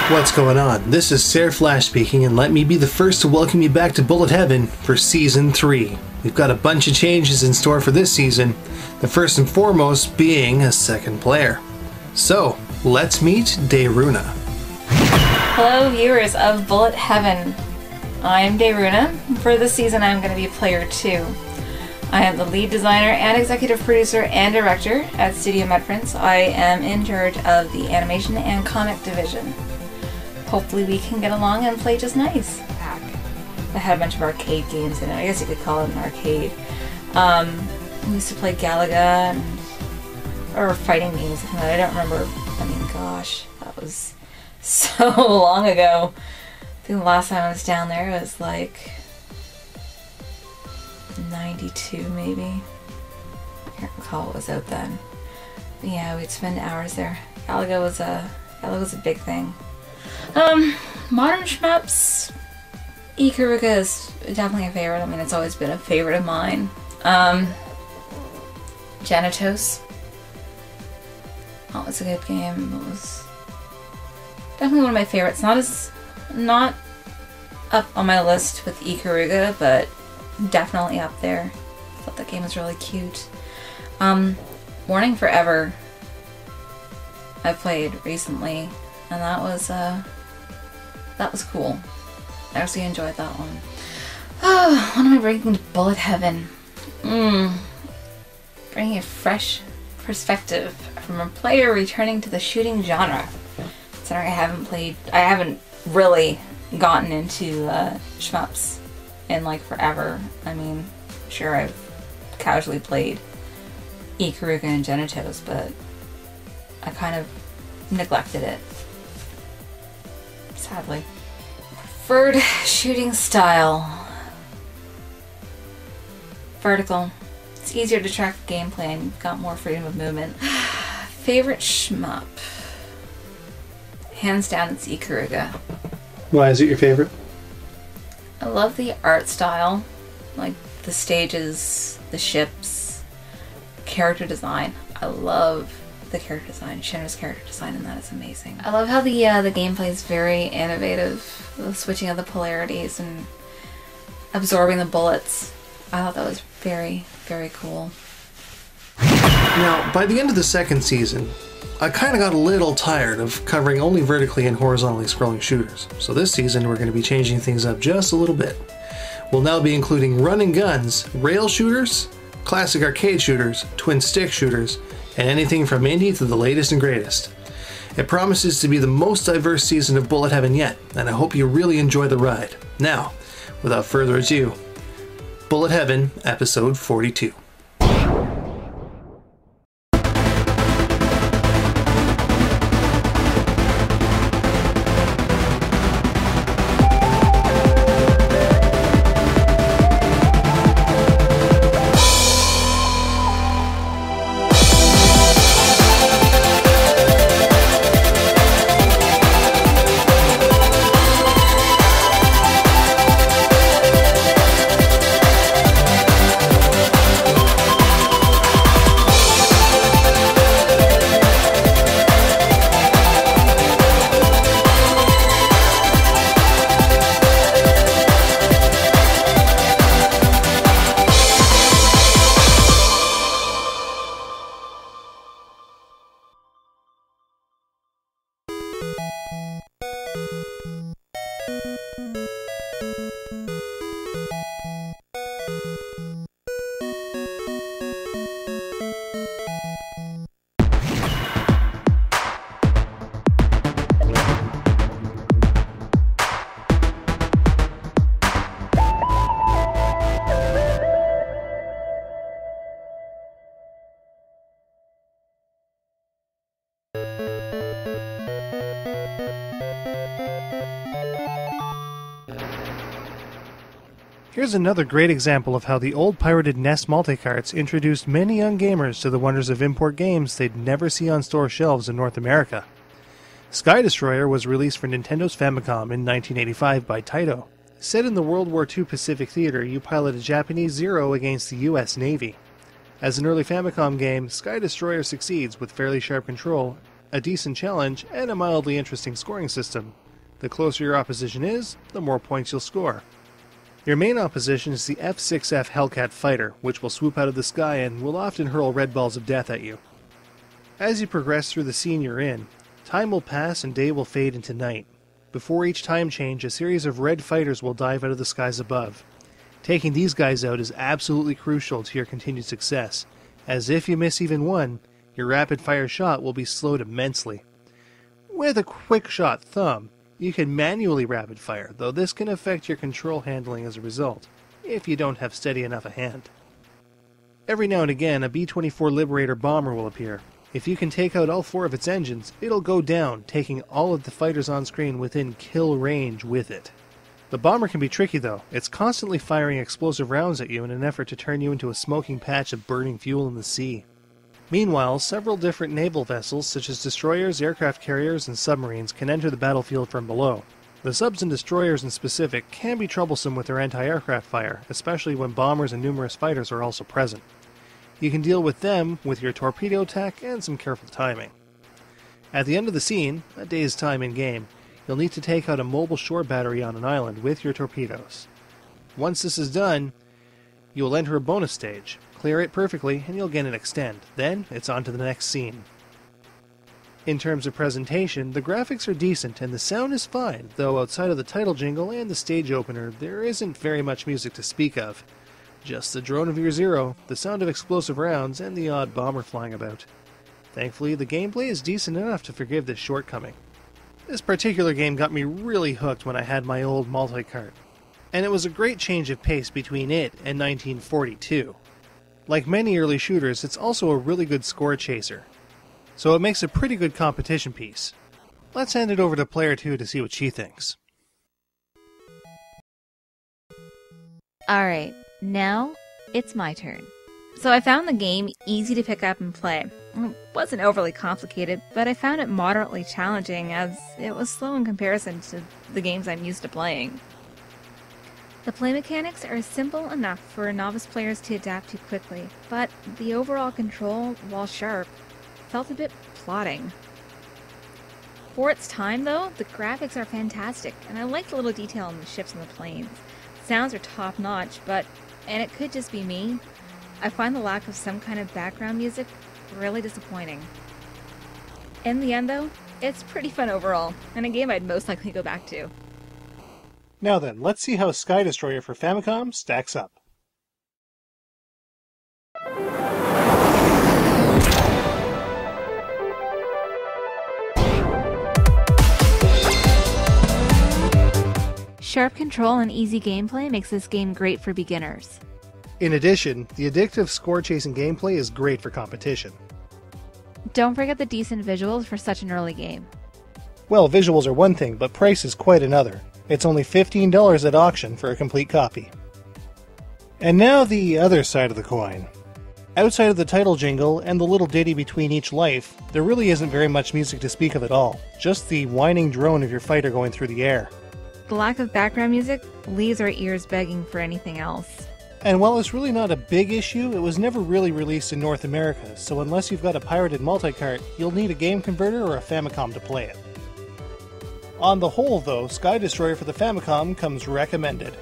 What's going on? This is Sir Flash speaking, and let me be the first to welcome you back to Bullet Heaven for Season 3. We've got a bunch of changes in store for this season, the first and foremost being a second player. So, let's meet Daeruna. Hello viewers of Bullet Heaven. I'm Daeruna. For this season I'm going to be player 2. I am the lead designer and executive producer and director at Studio Medprints. I am in charge of the animation and comic division. Hopefully we can get along and play just nice. I had a bunch of arcade games in it. I guess you could call it an arcade. We used to play Galaga or fighting games. I don't remember. I mean, gosh, that was so long ago. I think the last time I was down there was like 92 maybe. I can't recall what was out then. But yeah, we'd spend hours there. Galaga was a big thing. Modern shmups, Ikaruga is definitely a favorite. I mean, it's always been a favorite of mine. Janitos. That was a good game. It was definitely one of my favorites. Not up on my list with Ikaruga, but definitely up there. I thought that game was really cute. Warning Forever I played recently, and that was cool. I actually enjoyed that one. Oh, what am I bringing to Bullet Heaven? Bringing a fresh perspective from a player returning to the shooting genre. Considering I haven't really gotten into shmups in like forever. I mean, sure, I've casually played Ikaruga and Genitos, but I kind of neglected it, sadly. Preferred shooting style. Vertical. It's easier to track the gameplay and you've got more freedom of movement. Favorite shmup? Hands down, it's Ikaruga. Why is it your favorite? I love the art style, like the stages, the ships, character design. I love the character design. Shinra's character design in that is amazing. I love how the gameplay is very innovative, the switching of the polarities and absorbing the bullets. I thought that was very, very cool. Now, by the end of the second season, I kind of got a little tired of covering only vertically and horizontally scrolling shooters. So this season we're going to be changing things up just a little bit. We'll now be including run and guns, rail shooters, classic arcade shooters, twin stick shooters, and anything from indie to the latest and greatest. It promises to be the most diverse season of Bullet Heaven yet, and I hope you really enjoy the ride. Now, without further ado, Bullet Heaven, episode 42. Here's another great example of how the old pirated NES multicarts introduced many young gamers to the wonders of import games they'd never see on store shelves in North America. Sky Destroyer was released for Nintendo's Famicom in 1985 by Taito. Set in the World War II Pacific Theater, you pilot a Japanese Zero against the US Navy. As an early Famicom game, Sky Destroyer succeeds with fairly sharp control a decent challenge, and a mildly interesting scoring system. The closer your opposition is, the more points you'll score. Your main opposition is the F6F Hellcat fighter, which will swoop out of the sky and will often hurl red balls of death at you. As you progress through the scene you're in, time will pass and day will fade into night. Before each time change, a series of red fighters will dive out of the skies above. Taking these guys out is absolutely crucial to your continued success, as if you miss even one, your rapid-fire shot will be slowed immensely. With a quick-shot thumb, you can manually rapid-fire, though this can affect your control handling as a result, if you don't have steady enough a hand. Every now and again, a B-24 Liberator bomber will appear. If you can take out all 4 of its engines, it'll go down, taking all of the fighters on screen within kill range with it. The bomber can be tricky though. It's constantly firing explosive rounds at you in an effort to turn you into a smoking patch of burning fuel in the sea. Meanwhile, several different naval vessels such as destroyers, aircraft carriers, and submarines can enter the battlefield from below. The subs and destroyers in specific can be troublesome with their anti-aircraft fire, especially when bombers and numerous fighters are also present. You can deal with them with your torpedo attack and some careful timing. At the end of the scene, a day's time in-game, you'll need to take out a mobile shore battery on an island with your torpedoes. Once this is done, you'll enter a bonus stage, clear it perfectly, and you'll get an extend. Then, it's on to the next scene. In terms of presentation, the graphics are decent and the sound is fine, though outside of the title jingle and the stage opener, there isn't very much music to speak of. Just the drone of your Zero, the sound of explosive rounds, and the odd bomber flying about. Thankfully, the gameplay is decent enough to forgive this shortcoming. This particular game got me really hooked when I had my old multi-cart, and it was a great change of pace between it and 1942. Like many early shooters, it's also a really good score chaser, so it makes a pretty good competition piece. Let's hand it over to player 2 to see what she thinks. Alright, now it's my turn. So I found the game easy to pick up and play. It wasn't overly complicated, but I found it moderately challenging as it was slow in comparison to the games I'm used to playing. The play mechanics are simple enough for novice players to adapt to quickly, but the overall control, while sharp, felt a bit plodding. For its time though, the graphics are fantastic, and I like the little detail in the ships and the planes. Sounds are top notch, but, and it could just be me, I find the lack of some kind of background music really disappointing. In the end though, it's pretty fun overall, and a game I'd most likely go back to. Now then, let's see how Sky Destroyer for Famicom stacks up. Sharp control and easy gameplay makes this game great for beginners. In addition, the addictive score-chasing gameplay is great for competition. Don't forget the decent visuals for such an early game. Well, visuals are one thing, but price is quite another. It's only $15 at auction for a complete copy. And now the other side of the coin. Outside of the title jingle and the little ditty between each life, there really isn't very much music to speak of at all, just the whining drone of your fighter going through the air. The lack of background music leaves our ears begging for anything else. And while it's really not a big issue, it was never really released in North America, so unless you've got a pirated multi-cart, you'll need a game converter or a Famicom to play it. On the whole though, Sky Destroyer for the Famicom comes recommended.